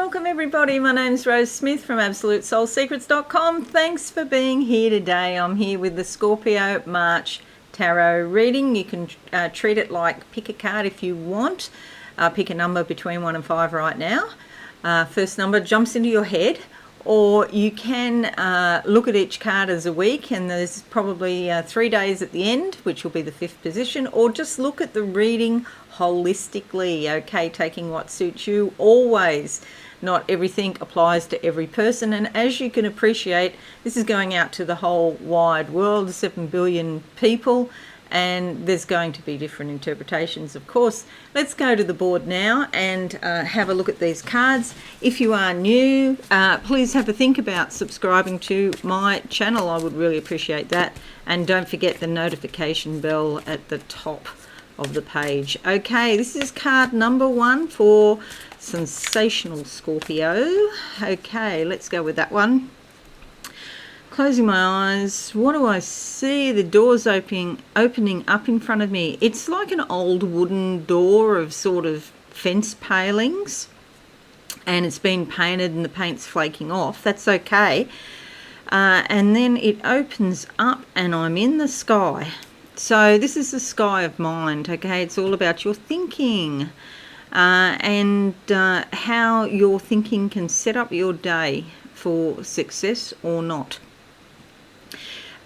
welcome everybody. My name's Rose Smith from AbsoluteSoulSecrets.com. Thanks for being here today. I'm here with the Scorpio March Tarot reading. You can treat it like pick a card if you want. Pick a number between 1 and 5 right now. First number jumps into your head, or you can look at each card as a week, and there's probably 3 days at the end, which will be the 5th position, or just look at the reading holistically, okay, taking what suits you always. Not everything applies to every person, and as you can appreciate, this is going out to the whole wide world, 7 billion people, and there's going to be different interpretations, of course. Let's go to the board now and have a look at these cards. If you are new, please have a think about subscribing to my channel. I would really appreciate that, and don't forget the notification bell at the top of the page. Okay, this is card number 1 for Sensational Scorpio. Okay, let's go with that one. Closing my eyes, what do I see? The door's opening up in front of me. It's like an old wooden door of sort of fence palings, and it's been painted and the paint's flaking off. That's okay. And then it opens up and I'm in the sky. So this is the sky of mind, okay? It's all about your thinking and how your thinking can set up your day for success or not.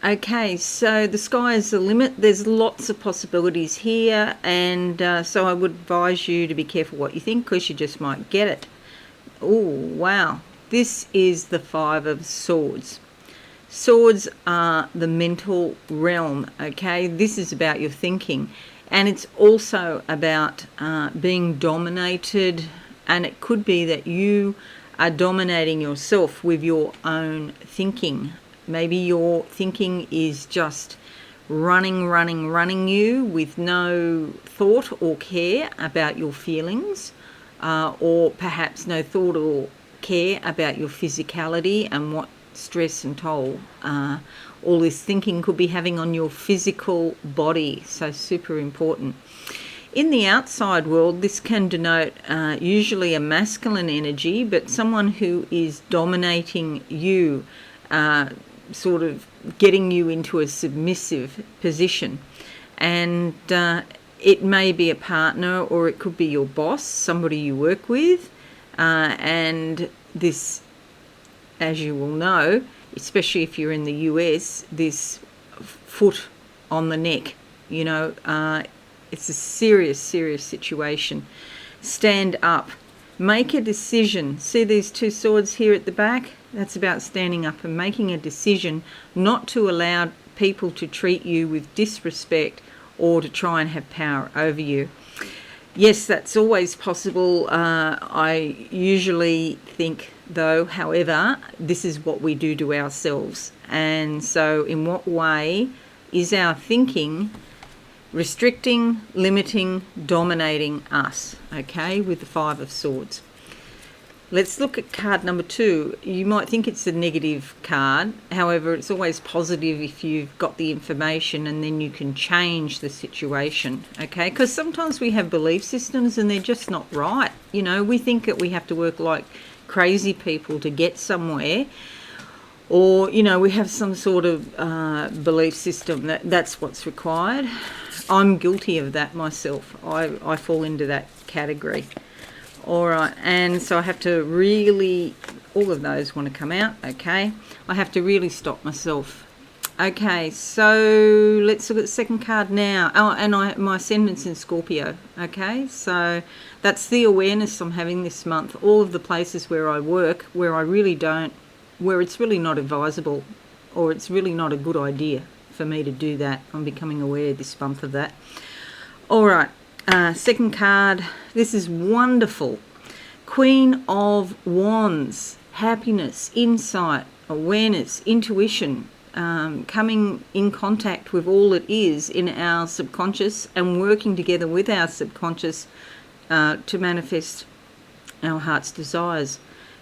Okay, so the sky is the limit. There's lots of possibilities here, and so I would advise you to be careful what you think, because you just might get it. Oh, wow. This is the 5 of Swords. Swords are the mental realm, okay? This is about your thinking, and it's also about being dominated, and it could be that you are dominating yourself with your own thinking. Maybe your thinking is just running you with no thought or care about your feelings, or perhaps no thought or care about your physicality and what stress and toll all this thinking could be having on your physical body. So super important. In the outside world, this can denote usually a masculine energy, but someone who is dominating you, sort of getting you into a submissive position. And it may be a partner, or it could be your boss, somebody you work with, and this, as you will know, especially if you're in the US, this foot on the neck, you know, it's a serious situation. Stand up. Make a decision. See these 2 swords here at the back? That's about standing up and making a decision not to allow people to treat you with disrespect or to try and have power over you. Yes, that's always possible. I usually think, though, however, this is what we do to ourselves. And so in what way is our thinking restricting, limiting, dominating us, okay, with the 5 of Swords? Let's look at card number 2. You might think it's a negative card. However, it's always positive if you've got the information, and then you can change the situation, okay? Because sometimes we have belief systems and they're just not right. You know, we think that we have to work like crazy people to get somewhere, or, you know, we have some sort of belief system that's what's required. I'm guilty of that myself. I fall into that category. All right, and so I have to really, all of those want to come out, okay? I have to really stop myself. Okay, so let's look at the second card now. Oh, and my ascendant's in Scorpio, okay? So that's the awareness I'm having this month. All of the places where I work, where it's really not advisable, or it's really not a good idea for me to do that. I'm becoming aware this month of that. All right. Second card, this is wonderful. Queen of Wands, happiness, insight, awareness, intuition, coming in contact with all it is in our subconscious and working together with our subconscious to manifest our heart's desires.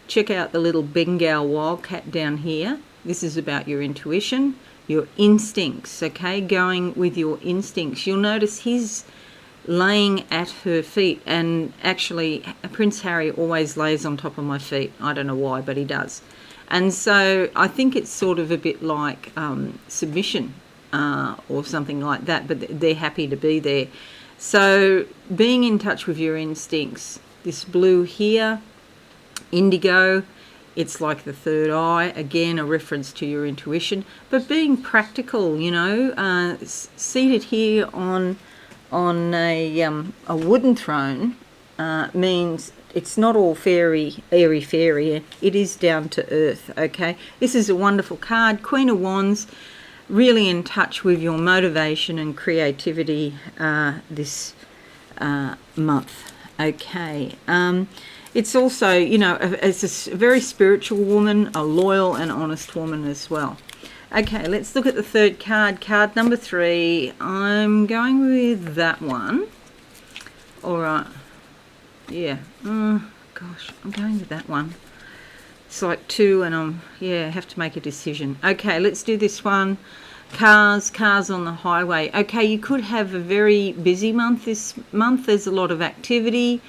Check out the little Bengal wildcat down here. This is about your intuition, your instincts, okay? Going with your instincts. You'll notice his laying at her feet. And actually, Prince Harry always lays on top of my feet. I don't know why, but he does. And so I think it's sort of a bit like submission or something like that, but they're happy to be there. So being in touch with your instincts, this blue here, indigo, it's like the third eye, again a reference to your intuition, but being practical, you know, seated here on a wooden throne means it's not all airy fairy. It is down to earth, okay? This is a wonderful card, Queen of Wands, really in touch with your motivation and creativity this month, okay? It's also, you know, it's a very spiritual woman, a loyal and honest woman as well. Okay, let's look at the third card, card number 3. I'm going with that one. All right. Yeah. Gosh, I'm going with that one. It's like 2 and have to make a decision. Okay, let's do this one. Cars on the highway. Okay, you could have a very busy month this month. There's a lot of activity.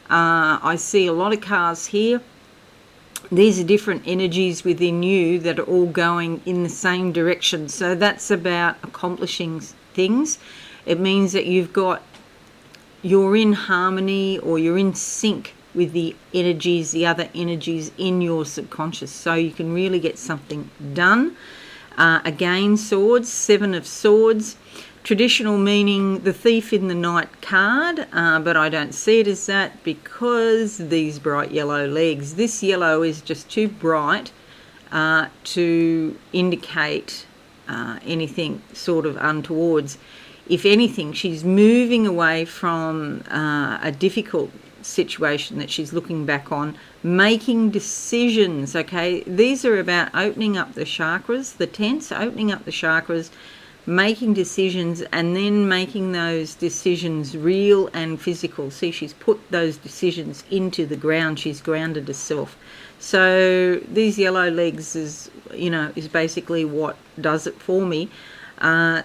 I see a lot of cars here. These are different energies within you that are all going in the same direction. So that's about accomplishing things. It means that you're in harmony or you're in sync with the energies, the other energies in your subconscious. So you can really get something done. Again, swords, 7 of swords. Traditional meaning the thief in the night card, but I don't see it as that because these bright yellow legs. This yellow is just too bright to indicate anything sort of untowards. If anything, she's moving away from a difficult situation that she's looking back on, making decisions, okay? These are about opening up the chakras, the tense, opening up the chakras, making decisions, and then making those decisions real and physical. See, she's put those decisions into the ground. She's grounded herself. So these yellow legs is basically what does it for me.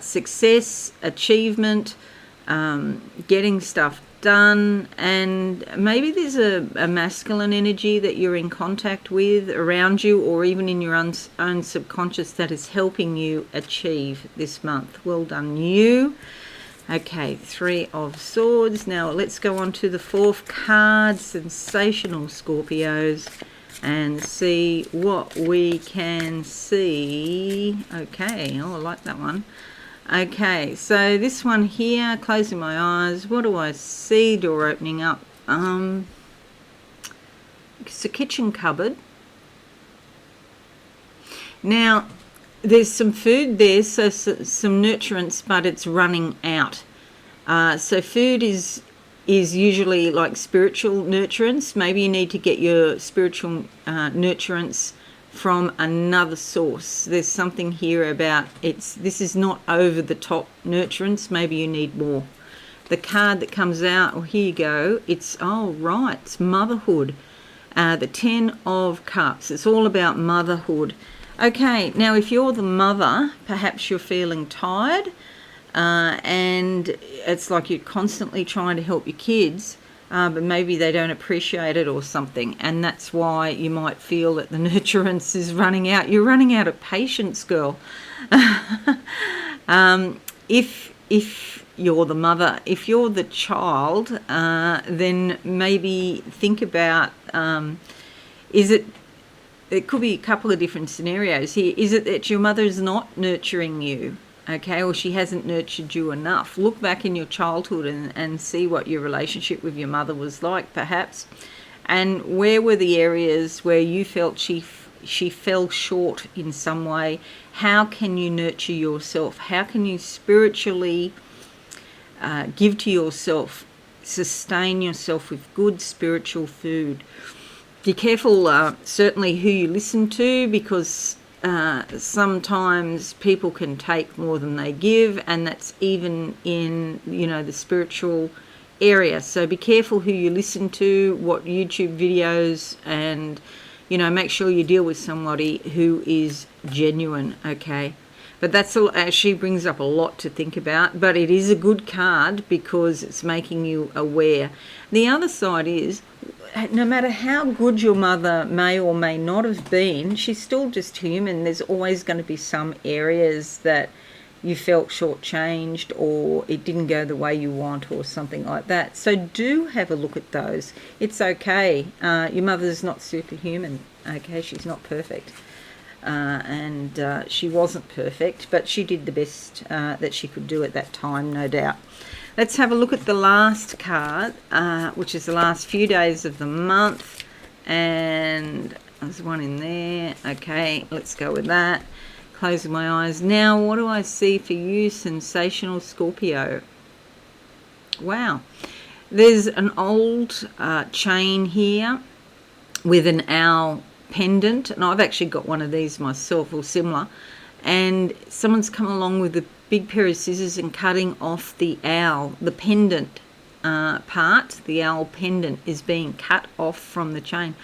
Success, achievement, getting stuff done, and maybe there's a masculine energy that you're in contact with around you, or even in your own subconscious, that is helping you achieve this month. Well done, you. Okay, 3 of swords. Now let's go on to the 4th card, Sensational Scorpios, and see what we can see. Okay, I like that one. Okay, so this one here, closing my eyes, what do I see? Door opening up. It's a kitchen cupboard. Now, there's some food there, so some nurturance, but it's running out. So food is usually like spiritual nurturance. Maybe you need to get your spiritual nurturance from another source. There's something here about this is not over the top nurturance. Maybe you need more. The card that comes out, here you go, it's it's motherhood. The 10 of Cups. It's all about motherhood. Okay, now if you're the mother, perhaps you're feeling tired, and it's like you're constantly trying to help your kids, but maybe they don't appreciate it or something, and that's why you might feel that the nurturance is running out. You're running out of patience, girl. If you're the mother, if you're the child, then maybe think about, it could be a couple of different scenarios here. Is it that your mother is not nurturing you? Okay, or she hasn't nurtured you enough? Look back in your childhood and see what your relationship with your mother was like, perhaps, and where were the areas where you felt she fell short in some way. How can you nurture yourself? How can you spiritually give to yourself, sustain yourself with good spiritual food? Be careful, certainly, who you listen to, because sometimes people can take more than they give, and that's even in the spiritual area. So be careful who you listen to, what YouTube videos, and make sure you deal with somebody who is genuine. Okay, But she brings up a lot to think about, but it is a good card because it's making you aware. The other side is, no matter how good your mother may or may not have been, she's still just human. There's always going to be some areas that you felt shortchanged, or it didn't go the way you want, or something like that. So do have a look at those. It's okay. Your mother's not superhuman. Okay, she's not perfect. And she wasn't perfect, but she did the best that she could do at that time, no doubt. Let's have a look at the last card, which is the last few days of the month. And there's one in there. Okay, let's go with that. Closing my eyes. Now, what do I see for you, Sensational Scorpio? Wow. There's an old chain here with an owl pendant, and I've actually got one of these myself, or similar, and someone's come along with a big pair of scissors and cutting off the owl. The pendant part, the owl pendant, is being cut off from the chain.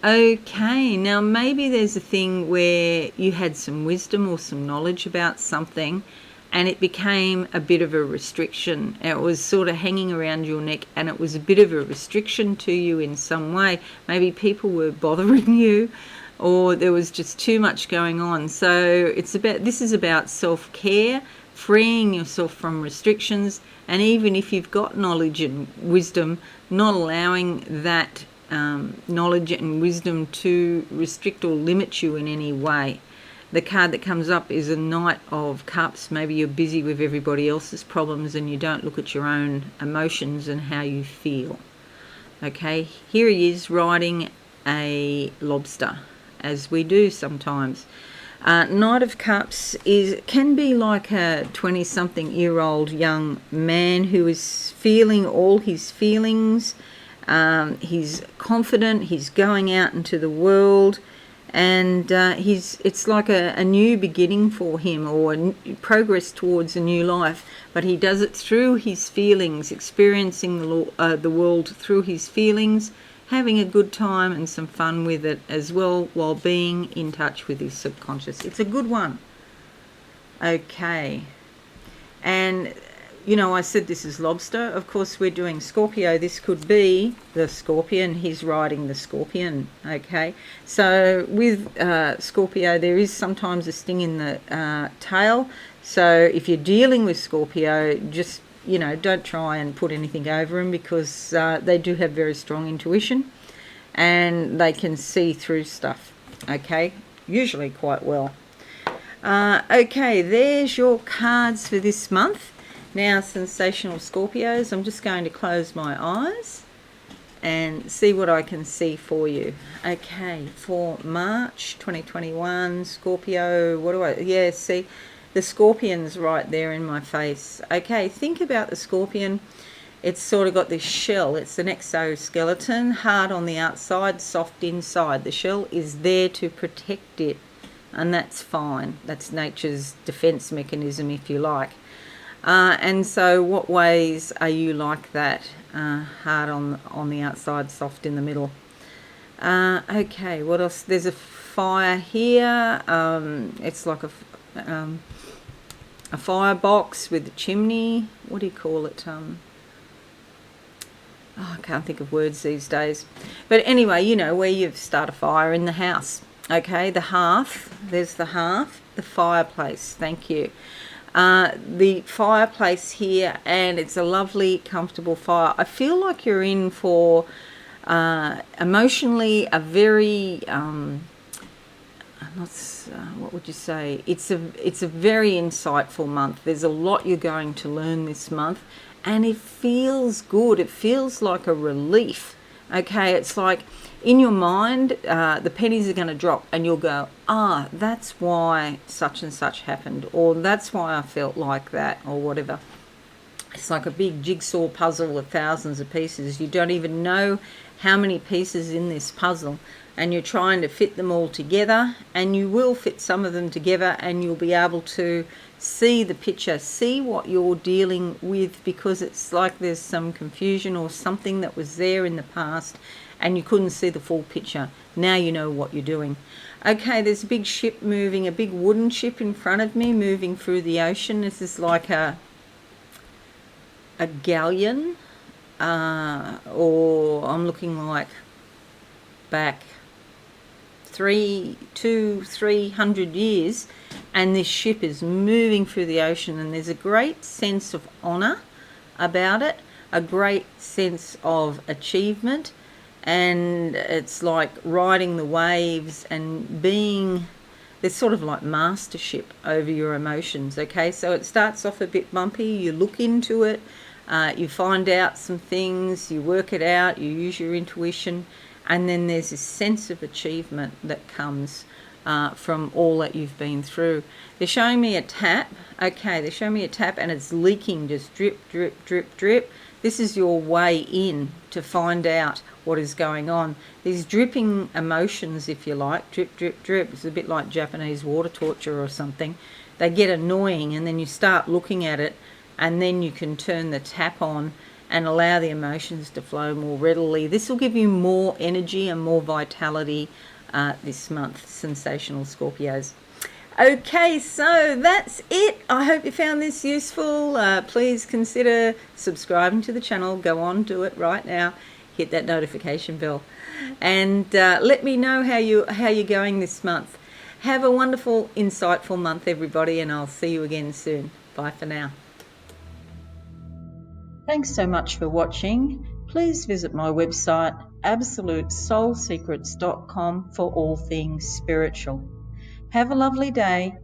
Okay, now maybe there's a thing where you had some wisdom or some knowledge about something and it became a bit of a restriction. It was sort of hanging around your neck and it was a bit of a restriction to you in some way. Maybe people were bothering you, or there was just too much going on. So this is about self-care, freeing yourself from restrictions, and even if you've got knowledge and wisdom, not allowing that knowledge and wisdom to restrict or limit you in any way. The card that comes up is a Knight of Cups. Maybe you're busy with everybody else's problems and you don't look at your own emotions and how you feel. Okay, here he is riding a lobster, as we do sometimes. Knight of Cups can be like a 20-something-year-old young man who is feeling all his feelings. He's confident, he's going out into the world, and it's like a new beginning for him, or progress towards a new life, but he does it through his feelings, experiencing the world through his feelings, having a good time and some fun with it as well, while being in touch with his subconscious. It's a good one. Okay, and you know, I said this is lobster. Of course, we're doing Scorpio. This could be the scorpion. He's riding the scorpion. Okay. So with Scorpio, there is sometimes a sting in the tail. So if you're dealing with Scorpio, just, you know, don't try and put anything over them, because they do have very strong intuition and they can see through stuff. Okay. Usually quite well. Okay. There's your cards for this month. Now, Sensational Scorpios, I'm just going to close my eyes and see what I can see for you. Okay, for March 2021, Scorpio, see, the scorpion's right there in my face. Okay, think about the scorpion. It's sort of got this shell. It's an exoskeleton, hard on the outside, soft inside. The shell is there to protect it, and that's fine. That's nature's defense mechanism, if you like. And so what ways are you like that? Hard on the outside, soft in the middle. Okay, what else? There's a fire here. It's like a firebox with a chimney. What do you call it? I can't think of words these days. But anyway, you know, where you start a fire in the house. Okay, the hearth. There's the hearth. The fireplace. Thank you. The fireplace here, and it's a lovely, comfortable fire. I feel like you're in for emotionally a very what would you say? It's a very insightful month. There's a lot you're going to learn this month, and it feels good. It feels like a relief. Okay, it's like in your mind, the pennies are going to drop and you'll go, that's why such and such happened, or that's why I felt like that, or whatever. It's like a big jigsaw puzzle of thousands of pieces. You don't even know how many pieces in this puzzle, and you're trying to fit them all together, and you will fit some of them together, and you'll be able to see the picture, see what you're dealing with, because it's like there's some confusion or something that was there in the past, and you couldn't see the full picture. Now you know what you're doing. Okay, there's a big ship moving, a big wooden ship in front of me moving through the ocean. This is like a galleon, or I'm looking like back 300 years, and this ship is moving through the ocean, and there's a great sense of honor about it, a great sense of achievement, and it's like riding the waves and being, there's sort of like mastership over your emotions. Okay, so it starts off a bit bumpy, you look into it, you find out some things, you work it out, you use your intuition, and then there's this sense of achievement that comes from all that you've been through. They're showing me a tap. Okay, they're showing me a tap and it's leaking, just drip, drip, drip, drip. This is your way in to find out what is going on. These dripping emotions, if you like, drip, drip, drip. It's a bit like Japanese water torture or something. They get annoying, and then you start looking at it, and then you can turn the tap on and allow the emotions to flow more readily. This will give you more energy and more vitality this month, Sensational Scorpios. Okay, so that's it. I hope you found this useful. Please consider subscribing to the channel. Go on, do it right now. Hit that notification bell, and let me know how you're going this month. Have a wonderful, insightful month, everybody, and I'll see you again soon. Bye for now. Thanks so much for watching. Please visit my website absolutesoulsecrets.com for all things spiritual. Have a lovely day.